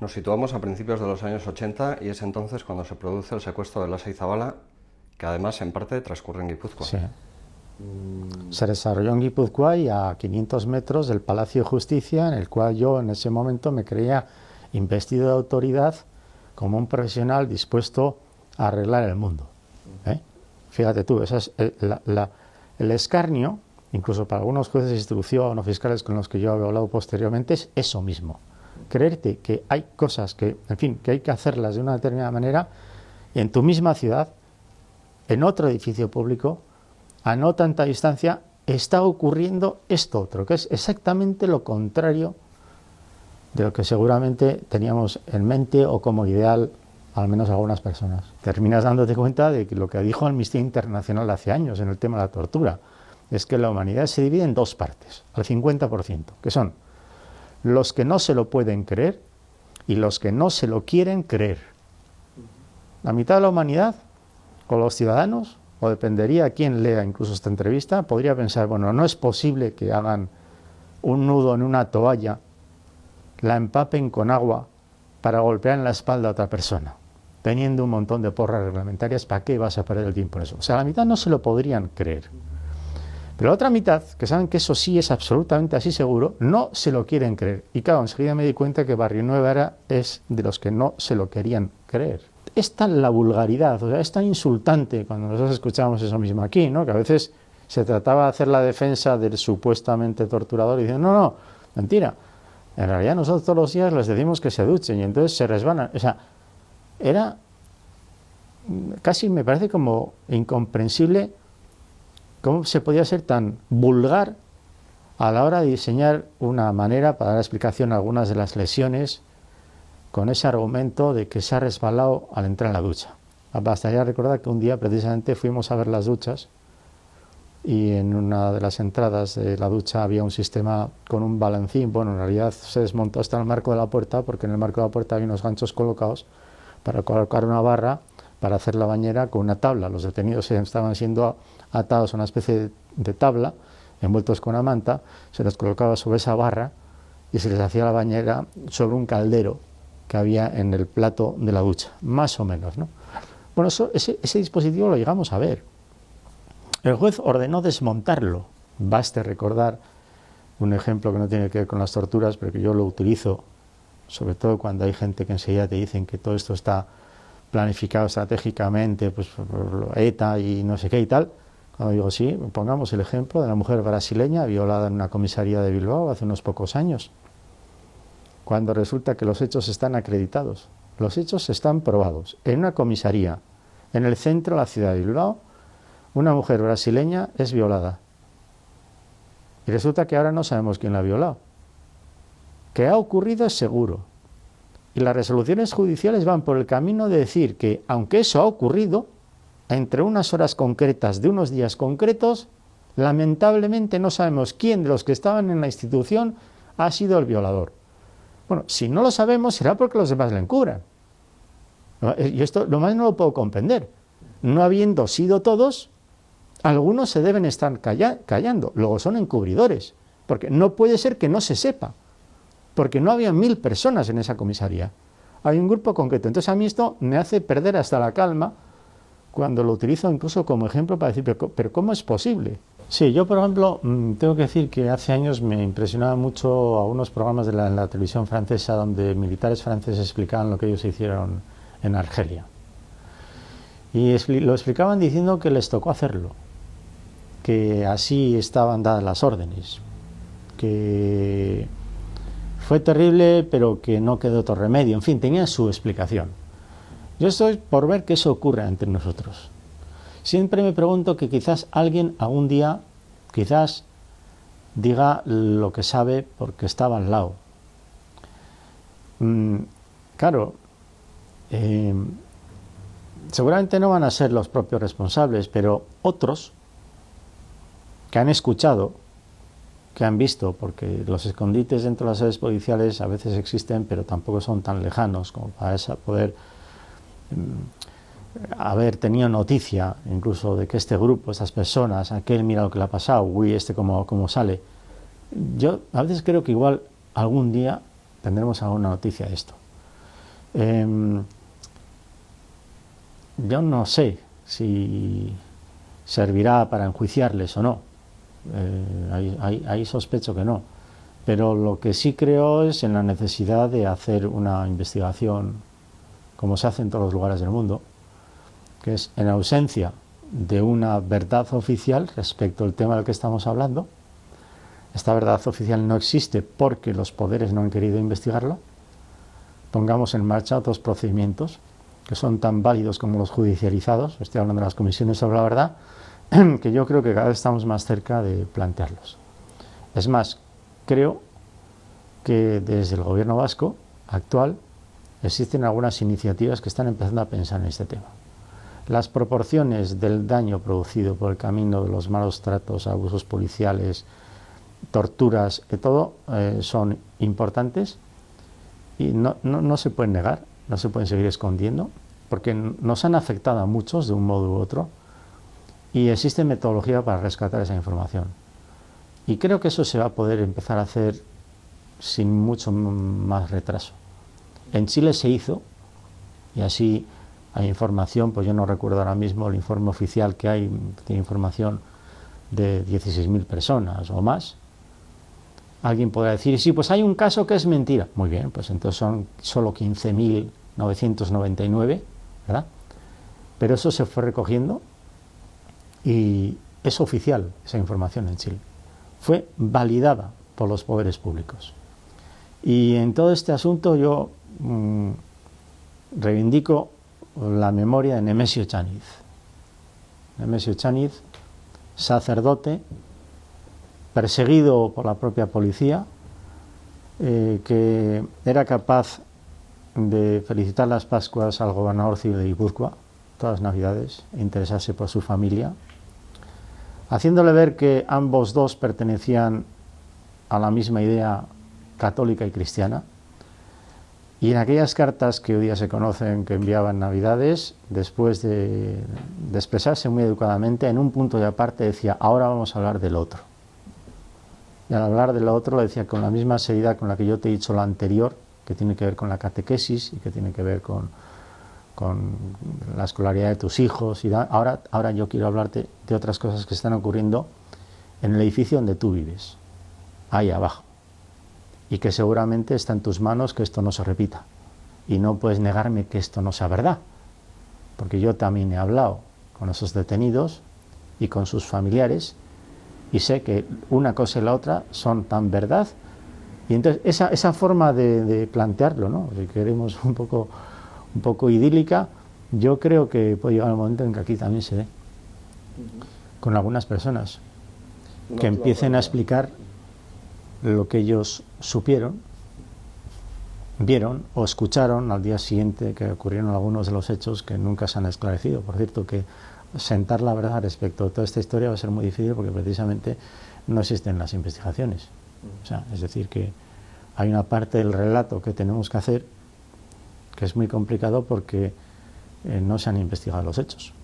Nos situamos a principios de los años 80 y es entonces cuando se produce el secuestro de Lasa y Zabala, que además en parte transcurre en Guipúzcoa. Sí. Se desarrolló en Guipúzcoa y a 500 metros del Palacio de Justicia, en el cual yo en ese momento me creía investido de autoridad como un profesional dispuesto a arreglar el mundo. Fíjate tú, esa es el escarnio, incluso para algunos jueces de instrucción o fiscales con los que yo he hablado posteriormente, es eso mismo. Creerte que hay cosas que, en fin, que hay que hacerlas de una determinada manera y en tu misma ciudad, en otro edificio público, a no tanta distancia, está ocurriendo esto otro, que es exactamente lo contrario de lo que seguramente teníamos en mente o como ideal, al menos algunas personas. Terminas dándote cuenta de que lo que dijo Amnistía Internacional hace años en el tema de la tortura es que la humanidad se divide en dos partes, al 50%, que son los que no se lo pueden creer y los que no se lo quieren creer. La mitad de la humanidad, o los ciudadanos, o dependería a quién lea incluso esta entrevista, podría pensar, bueno, no es posible que hagan un nudo en una toalla, la empapen con agua para golpear en la espalda a otra persona, teniendo un montón de porras reglamentarias. ¿Para qué vas a perder el tiempo en eso? O sea, la mitad no se lo podrían creer. Pero la otra mitad, que saben que eso sí es absolutamente así seguro, no se lo quieren creer. Y claro, enseguida me di cuenta que Barrionueva es de los que no se lo querían creer. Es tan la vulgaridad, o sea, es tan insultante cuando nosotros escuchamos eso mismo aquí, ¿no? Que a veces se trataba de hacer la defensa del supuestamente torturador y dicen, no, mentira. En realidad nosotros todos los días les decimos que se duchen y entonces se resbalan. O sea, era casi, me parece como incomprensible cómo se podía ser tan vulgar a la hora de diseñar una manera para dar explicación a algunas de las lesiones con ese argumento de que se ha resbalado al entrar en la ducha. Bastaría recordar que un día precisamente fuimos a ver las duchas y en una de las entradas de la ducha había un sistema con un balancín. Bueno, en realidad se desmontó hasta el marco de la puerta, porque en el marco de la puerta había unos ganchos colocados para colocar una barra para hacer la bañera con una tabla. Los detenidos estaban siendo atados a una especie de tabla, envueltos con una manta, se les colocaba sobre esa barra y se les hacía la bañera sobre un caldero que había en el plato de la ducha, más o menos, ¿no? Bueno, ese dispositivo lo llegamos a ver. El juez ordenó desmontarlo. Baste recordar un ejemplo que no tiene que ver con las torturas, pero que yo lo utilizo, sobre todo cuando hay gente que enseguida te dicen que todo esto está planificado estratégicamente, pues por ETA y no sé qué y tal. Cuando digo, sí, pongamos el ejemplo de la mujer brasileña violada en una comisaría de Bilbao hace unos pocos años, cuando resulta que los hechos están acreditados, los hechos están probados. En una comisaría, en el centro de la ciudad de Bilbao, una mujer brasileña es violada. Y resulta que ahora no sabemos quién la ha violado. Que ha ocurrido es seguro. Y las resoluciones judiciales van por el camino de decir que, aunque eso ha ocurrido, entre unas horas concretas de unos días concretos, lamentablemente no sabemos quién de los que estaban en la institución ha sido el violador. Bueno, si no lo sabemos será porque los demás le encubran. Y esto lo más no lo puedo comprender. No habiendo sido todos, algunos se deben estar callando, luego son encubridores, porque no puede ser que no se sepa, porque no había 1000 personas en esa comisaría, hay un grupo concreto. Entonces a mí esto me hace perder hasta la calma cuando lo utilizo incluso como ejemplo para decir, pero ¿cómo es posible? Sí, yo por ejemplo tengo que decir que hace años me impresionaba mucho a unos programas de la televisión francesa donde militares franceses explicaban lo que ellos hicieron en Argelia. Y lo explicaban diciendo que les tocó hacerlo, que así estaban dadas las órdenes, que fue terrible pero que no quedó otro remedio, en fin, tenía su explicación. Yo estoy por ver que eso ocurre entre nosotros. Siempre me pregunto que quizás alguien algún día, quizás diga lo que sabe porque estaba al lado. Claro, seguramente no van a ser los propios responsables, pero otros que han escuchado, que han visto, porque los escondites dentro de las sedes policiales a veces existen, pero tampoco son tan lejanos como para poder haber tenido noticia incluso de que este grupo, estas personas, aquel mira lo que le ha pasado, uy, este cómo sale. Yo a veces creo que igual algún día tendremos alguna noticia de esto. Yo no sé si servirá para enjuiciarles o no. Ahí sospecho que no. Pero lo que sí creo es en la necesidad de hacer una investigación, como se hace en todos los lugares del mundo, que es en ausencia de una verdad oficial respecto al tema del que estamos hablando. Esta verdad oficial no existe porque los poderes no han querido investigarlo. Pongamos en marcha otros procedimientos que son tan válidos como los judicializados, estoy hablando de las comisiones sobre la verdad, que yo creo que cada vez estamos más cerca de plantearlos. Es más, creo que desde el gobierno vasco actual existen algunas iniciativas que están empezando a pensar en este tema. Las proporciones del daño producido por el camino de los malos tratos, abusos policiales, torturas, todo son importantes y no se pueden negar, no se pueden seguir escondiendo, porque nos han afectado a muchos de un modo u otro y existe metodología para rescatar esa información. Y creo que eso se va a poder empezar a hacer sin mucho más retraso. En Chile se hizo, y así hay información, pues yo no recuerdo ahora mismo el informe oficial que hay, tiene información de 16.000 personas o más. Alguien podrá decir, sí, pues hay un caso que es mentira. Muy bien, pues entonces son solo 15.999, ¿verdad? Pero eso se fue recogiendo y es oficial esa información en Chile. Fue validada por los poderes públicos. Y en todo este asunto yo reivindico la memoria de Nemesio Chaniz. Nemesio Chaniz, sacerdote, perseguido por la propia policía, que era capaz de felicitar las Pascuas al gobernador civil de Guipúzcoa, todas las Navidades, e interesarse por su familia, haciéndole ver que ambos dos pertenecían a la misma idea católica y cristiana. Y en aquellas cartas que hoy día se conocen que enviaban Navidades, después de expresarse muy educadamente, en un punto de aparte decía, ahora vamos a hablar del otro. Y al hablar del otro lo decía con la misma seriedad con la que yo te he dicho lo anterior, que tiene que ver con la catequesis y que tiene que ver con la escolaridad de tus hijos. Y ahora yo quiero hablarte de otras cosas que están ocurriendo en el edificio donde tú vives, ahí abajo. Y que seguramente está en tus manos que esto no se repita. Y no puedes negarme que esto no sea verdad, porque yo también he hablado con esos detenidos y con sus familiares y sé que una cosa y la otra son tan verdad. Y entonces esa forma de plantearlo, ¿no? Si queremos un poco idílica, yo creo que puede llegar el momento en que aquí también se dé, con algunas personas que empiecen a explicar lo que ellos supieron, vieron o escucharon al día siguiente que ocurrieron algunos de los hechos que nunca se han esclarecido. Por cierto, que sentar la verdad respecto a toda esta historia va a ser muy difícil porque precisamente no existen las investigaciones. O sea, es decir, que hay una parte del relato que tenemos que hacer que es muy complicado porque no se han investigado los hechos.